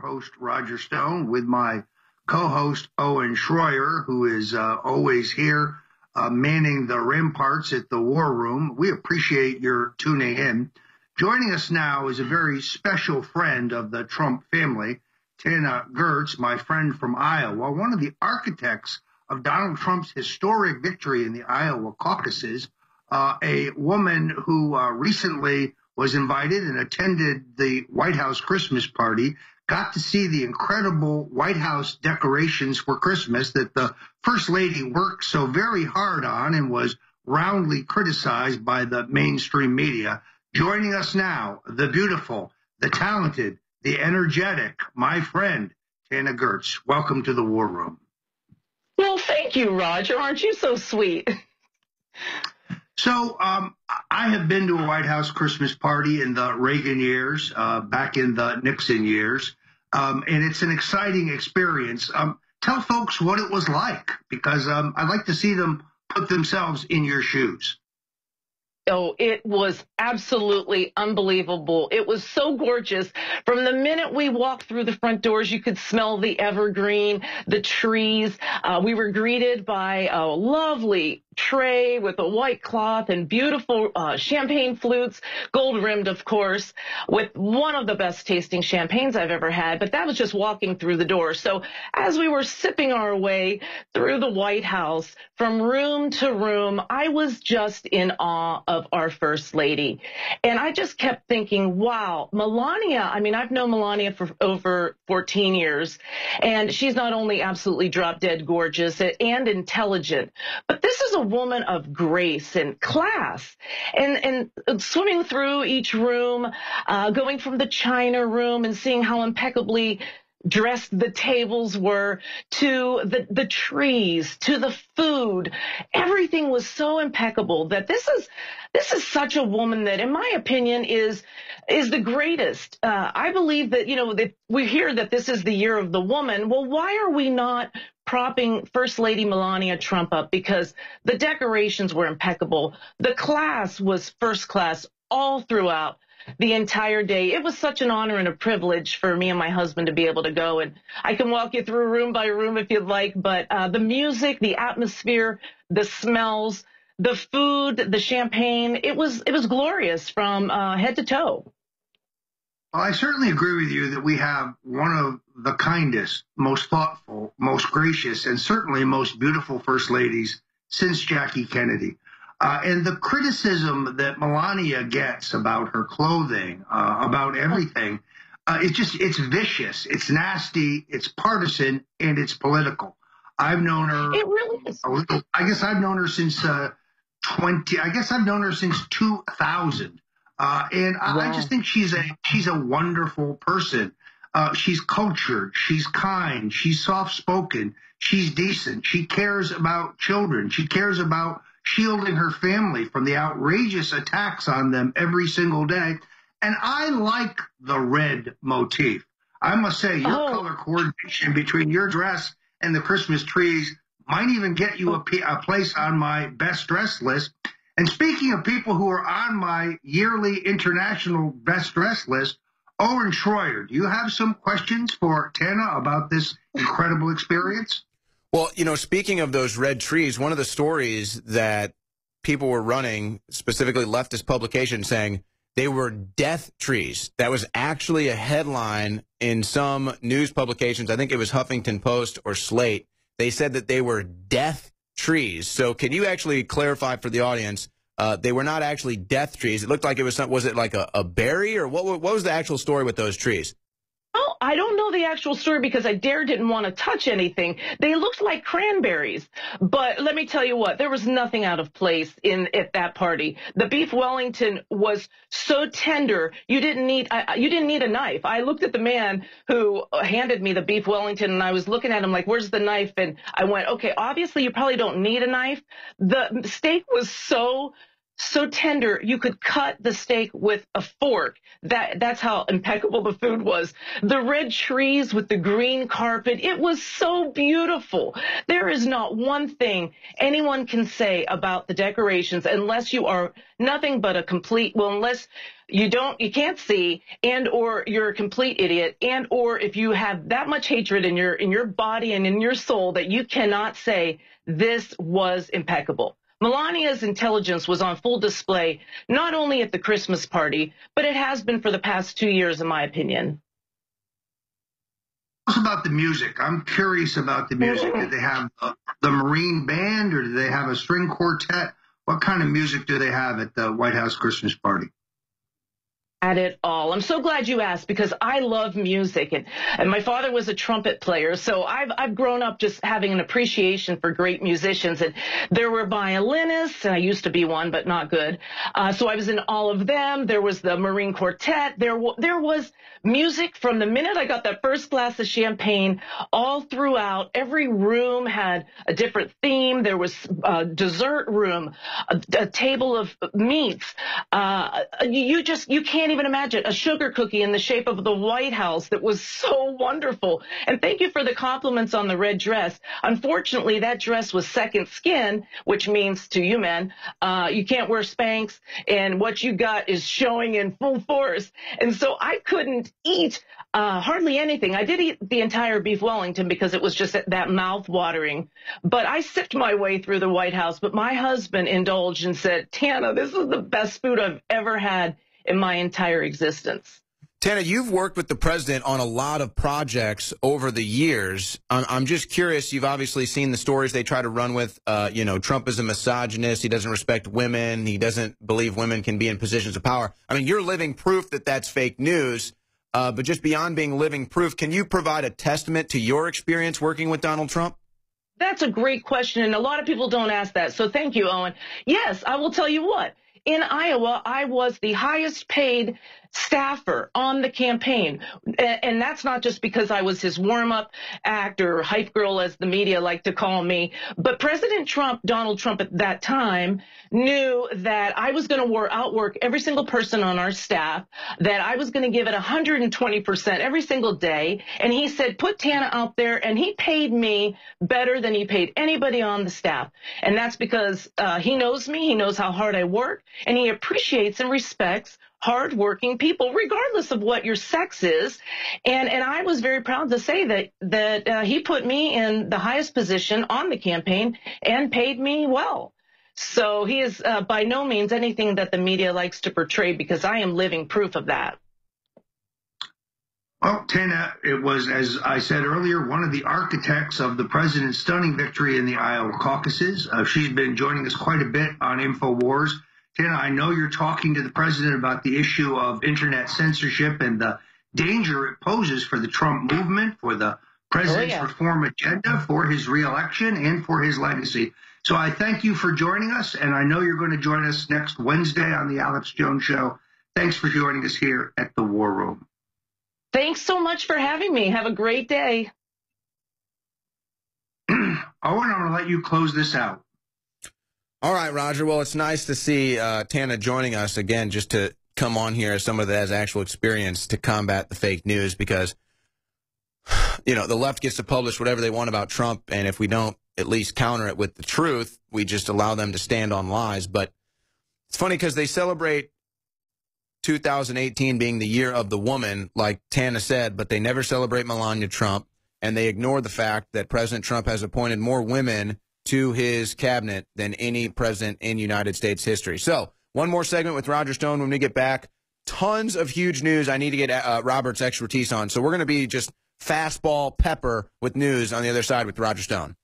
host, Roger Stone, with my co-host, Owen Schroyer, who is always here manning the ramparts at the War Room. We appreciate your tuning in. Joining us now is a very special friend of the Trump family, Tana Goertz, my friend from Iowa, one of the architects of Donald Trump's historic victory in the Iowa caucuses, a woman who recently was invited and attended the White House Christmas party, got to see the incredible White House decorations for Christmas that the First Lady worked so very hard on and was roundly criticized by the mainstream media. Joining us now, the beautiful, the talented, the energetic, my friend, Tana Goertz. Welcome to the War Room. Well, thank you, Roger. Aren't you so sweet? So I have been to a White House Christmas party in the Reagan years, back in the Nixon years, and it's an exciting experience. Tell folks what it was like, because I'd like to see them put themselves in your shoes. Oh, it was absolutely unbelievable. It was so gorgeous. From the minute we walked through the front doors, you could smell the evergreen, the trees. We were greeted by a lovely tray with a white cloth and beautiful champagne flutes, gold-rimmed, of course, with one of the best tasting champagnes I've ever had. But that was just walking through the door. So as we were sipping our way through the White House, from room to room, I was just in awe of our First Lady. And I just kept thinking, wow, Melania, I mean, I've known Melania for over 14 years, and she's not only absolutely drop-dead gorgeous and intelligent, but this is a woman of grace and class. And swimming through each room, going from the China room and seeing how impeccably dressed the tables were, to the trees, to the food. Everything was so impeccable that this is such a woman that, in my opinion, is the greatest. I believe that, that we hear that this is the year of the woman. Well, why are we not propping First Lady Melania Trump up? Because the decorations were impeccable. The class was first class all throughout the entire day. It was such an honor and a privilege for me and my husband to be able to go. And I can walk you through room by room if you'd like. But the music, the atmosphere, the smells, the food, the champagne, it was glorious from head to toe. Well, I certainly agree with you that we have one of the kindest, most thoughtful, most gracious, and certainly most beautiful First Ladies since Jackie Kennedy. And the criticism that Melania gets about her clothing, about everything, it's vicious, it's nasty, it's partisan, and it's political. I've known her. It really is. I guess I've known her since 2000. And Wow. I just think she's a wonderful person. She's cultured, she's kind, she's soft-spoken, she's decent, she cares about children, she cares about shielding her family from the outrageous attacks on them every single day. And I like the red motif. I must say, your color coordination between your dress and the Christmas trees might even get you a place on my best dress list. And speaking of people who are on my yearly international best dress list, Owen Schroyer, do you have some questions for Tana about this incredible experience? Well, speaking of those red trees, one of the stories that people were running, specifically leftist publications, saying they were death trees. That was actually a headline in some news publications. I think it was Huffington Post or Slate. They said that they were death trees. So can you actually clarify for the audience, they were not actually death trees? It looked like it was it like a berry, or what was the actual story with those trees? Oh, I don't know the actual story because I didn't want to touch anything. They looked like cranberries. But let me tell you what, there was nothing out of place at that party. The beef Wellington was so tender, you didn't need a knife. I looked at the man who handed me the beef Wellington, and I was looking at him like, where's the knife? And I went, okay, obviously you probably don't need a knife. The steak was so so tender you could cut the steak with a fork. That's how impeccable the food was. The red trees with the green carpet, it was so beautiful. There is not one thing anyone can say about the decorations unless you are nothing but a complete, well, unless you can't see, and or you're a complete idiot, and or if you have that much hatred in your body and in your soul that you cannot say this was impeccable. Melania's intelligence was on full display, not only at the Christmas party, but it has been for the past 2 years, in my opinion. What's about the music? I'm curious about the music. Did they have the Marine Band, or did they have a string quartet? What kind of music do they have at the White House Christmas party? At it all. I'm so glad you asked, because I love music, and my father was a trumpet player, so I've grown up just having an appreciation for great musicians. And there were violinists, and I used to be one, but not good. So I was in all of them. There was the Marine Quartet. There was music from the minute I got that first glass of champagne all throughout. Every room had a different theme. There was a dessert room, a table of meats. You can't even imagine a sugar cookie in the shape of the White House that was so wonderful. And thank you for the compliments on the red dress. Unfortunately, that dress was second skin, which means to you men, you can't wear Spanx, and what you got is showing in full force. And so I couldn't eat hardly anything. I did eat the entire beef Wellington because it was just that mouth-watering. But I sipped my way through the White House. But my husband indulged and said, Tana, this is the best food I've ever had in my entire existence. Tana, you've worked with the president on a lot of projects over the years. I'm just curious, you've obviously seen the stories they try to run with, Trump is a misogynist, he doesn't respect women, he doesn't believe women can be in positions of power. I mean, you're living proof that that's fake news, but just beyond being living proof, can you provide a testament to your experience working with Donald Trump? That's a great question, and a lot of people don't ask that, so thank you, Owen. Yes, I will tell you what. In Iowa, I was the highest paid staffer on the campaign. And that's not just because I was his warm-up act or hype girl, as the media like to call me. But President Trump, Donald Trump at that time, knew that I was going to outwork every single person on our staff, that I was going to give it 120% every single day. And he said, put Tana out there, and he paid me better than he paid anybody on the staff. And that's because he knows me, he knows how hard I work, and he appreciates and respects hardworking people, regardless of what your sex is. And I was very proud to say that he put me in the highest position on the campaign and paid me well. So he is by no means anything that the media likes to portray, because I am living proof of that. Well, Tana, it was, as I said earlier, one of the architects of the president's stunning victory in the Iowa caucuses. She's been joining us quite a bit on InfoWars. Tana, I know you're talking to the president about the issue of internet censorship and the danger it poses for the Trump movement, for the president's reform agenda, for his reelection, and for his legacy. So I thank you for joining us, and I know you're going to join us next Wednesday on the Alex Jones Show. Thanks for joining us here at the War Room. Thanks so much for having me. Have a great day. Owen, I'm going to let you close this out. All right, Roger. Well, it's nice to see Tana joining us again, just to come on here as someone that has actual experience to combat the fake news, because, the left gets to publish whatever they want about Trump, and if we don't at least counter it with the truth, we just allow them to stand on lies. But it's funny because they celebrate 2018 being the year of the woman, like Tana said, but they never celebrate Melania Trump, and they ignore the fact that President Trump has appointed more women to his cabinet than any president in United States history. So one more segment with Roger Stone when we get back. Tons of huge news I need to get Robert's expertise on. So we're going to be just fastball pepper with news on the other side with Roger Stone.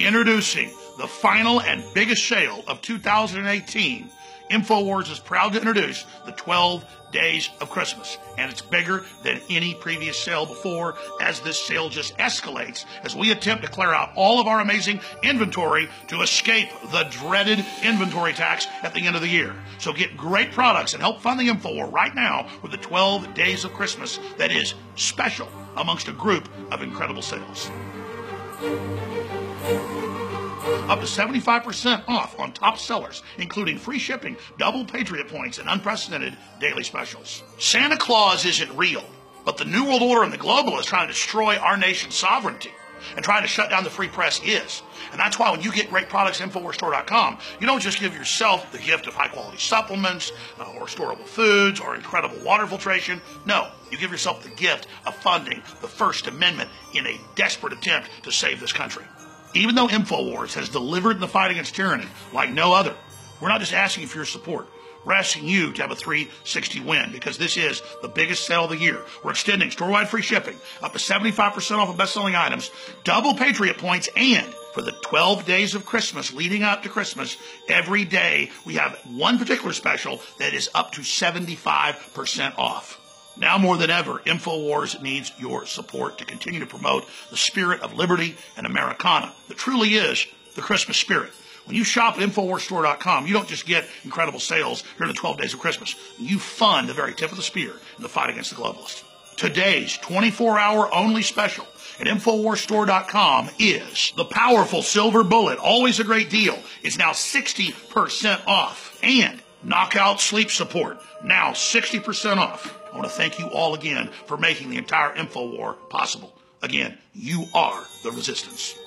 Introducing the final and biggest sale of 2018. InfoWars is proud to introduce the 12 Days of Christmas, and it's bigger than any previous sale before, as this sale just escalates as we attempt to clear out all of our amazing inventory to escape the dreaded inventory tax at the end of the year. So get great products and help fund the InfoWar right now with the 12 Days of Christmas that is special amongst a group of incredible sales. Up to 75% off on top sellers, including free shipping, double Patriot points, and unprecedented daily specials. Santa Claus isn't real, but the New World Order and the globalists trying to destroy our nation's sovereignty and trying to shut down the free press is. And that's why when you get great products at InfoWarsStore.com, you don't just give yourself the gift of high-quality supplements or storable foods or incredible water filtration. No, you give yourself the gift of funding the First Amendment in a desperate attempt to save this country. Even though InfoWars has delivered in the fight against tyranny like no other, we're not just asking for your support. We're asking you to have a 360 win because this is the biggest sale of the year. We're extending store-wide free shipping, up to 75% off of best-selling items, double Patriot points, and for the 12 days of Christmas leading up to Christmas, every day we have one particular special that is up to 75% off. Now more than ever, InfoWars needs your support to continue to promote the spirit of liberty and Americana that truly is the Christmas spirit. When you shop at InfoWarsStore.com, you don't just get incredible sales during the 12 days of Christmas. You fund the very tip of the spear in the fight against the globalists. Today's 24-hour only special at InfoWarsStore.com is the powerful Silver Bullet, always a great deal, is now 60% off. And Knockout Sleep Support, now 60% off. I want to thank you all again for making the entire InfoWar possible. Again, you are the resistance.